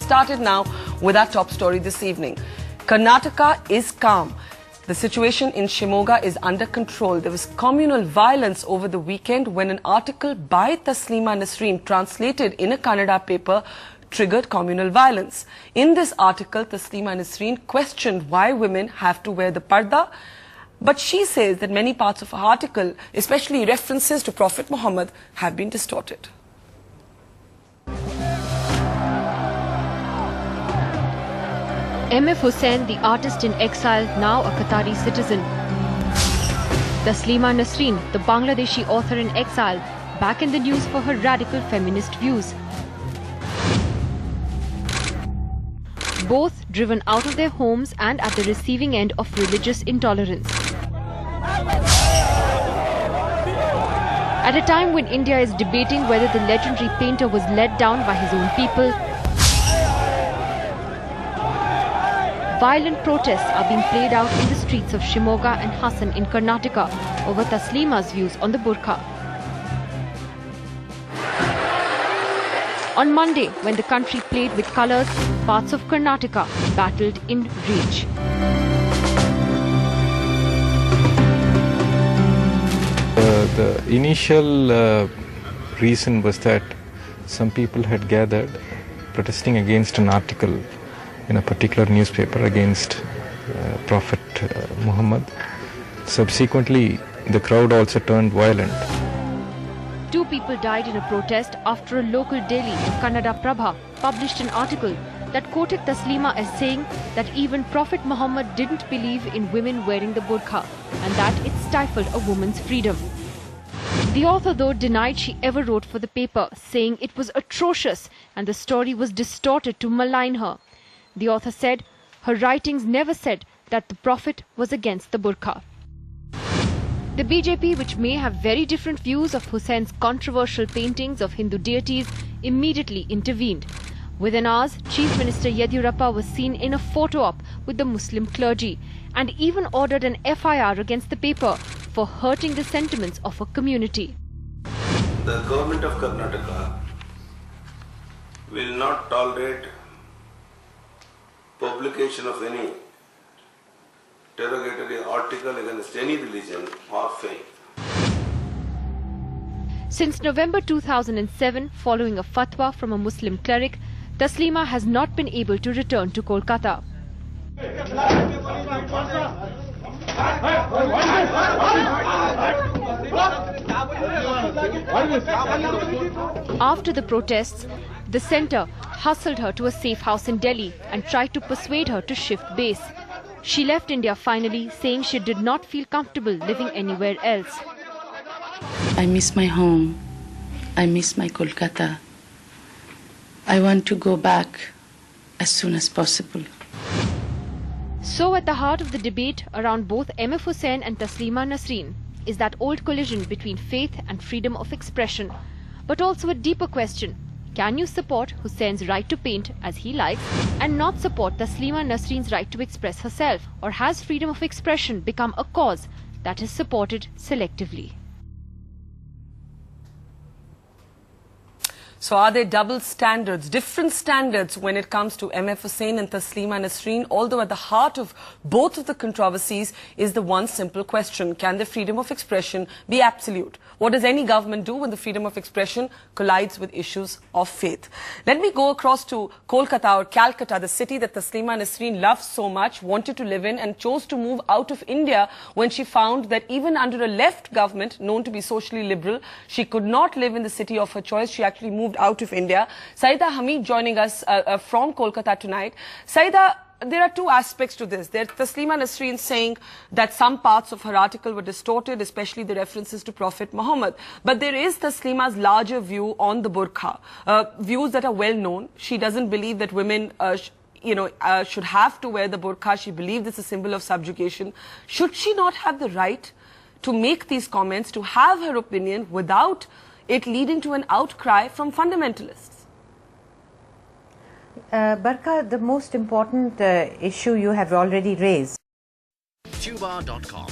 Started now with our top story this evening. Karnataka is calm. The situation in Shimoga is under control. There was communal violence over the weekend when an article by Taslima Nasreen, translated in a Kannada paper, triggered communal violence. In this article, Taslima Nasreen questioned why women have to wear the parda, but she says that many parts of her article, especially references to Prophet Muhammad, have been distorted. F Husain, the artist in exile, now a Qatari citizen. Taslima Nasreen, the Bangladeshi author in exile, back in the news for her radical feminist views. Both driven out of their homes and at the receiving end of religious intolerance. At a time when India is debating whether the legendary painter was let down by his own people, violent protests are being played out in the streets of Shimoga and Hassan in Karnataka over Taslima's views on the burqa. On Monday, when the country played with colours, parts of Karnataka battled in rage. The initial reason was that some people had gathered protesting against an article in a particular newspaper against Prophet Muhammad. Subsequently, the crowd also turned violent. 2 people died in a protest after a local daily, the Kannada Prabha, published an article that quoted Taslima as saying that even Prophet Muhammad didn't believe in women wearing the burqa and that it stifled a woman's freedom. The author, though, denied she ever wrote for the paper, saying it was atrocious and the story was distorted to malign her. The author said her writings never said that the Prophet was against the burqa. The BJP, which may have very different views of Husain's controversial paintings of Hindu deities, immediately intervened. Within hours, Chief Minister Yediyurappa was seen in a photo op with the Muslim clergy and even ordered an FIR against the paper for hurting the sentiments of a community. The government of Karnataka will not tolerate publication of any derogatory article against any religion or faith. Since November 2007, following a fatwa from a Muslim cleric, Taslima has not been able to return to Kolkata. After the protests, the centre hustled her to a safe house in Delhi and tried to persuade her to shift base. She left India finally, saying she did not feel comfortable living anywhere else. I miss my home. I miss my Kolkata. I want to go back as soon as possible. So at the heart of the debate around both F Husain and Taslima Nasreen is that old collision between faith and freedom of expression, but also a deeper question. Can you support Husain's right to paint as he likes and not support Taslima Nasreen's right to express herself? Or has freedom of expression become a cause that is supported selectively? So are there double standards, different standards when it comes to F Husain and Taslima Nasreen? Although at the heart of both of the controversies is the one simple question: can the freedom of expression be absolute? What does any government do when the freedom of expression collides with issues of faith? Let me go across to Kolkata or Calcutta, the city that Taslima Nasreen loves so much, wanted to live in and chose to move out of India when she found that even under a left government known to be socially liberal, she could not live in the city of her choice. She actually moved out of India. Saida Hamid joining us from Kolkata tonight. Saida, there are 2 aspects to this. There's Taslima Nasreen saying that some parts of her article were distorted, especially the references to Prophet Muhammad. But there is Taslima's larger view on the burqa, views that are well known. She doesn't believe that women should have to wear the burqa. She believes it's a symbol of subjugation. Should she not have the right to make these comments, to have her opinion without it leading to an outcry from fundamentalists? Barka, the most important issue you have already raised. Tuba.com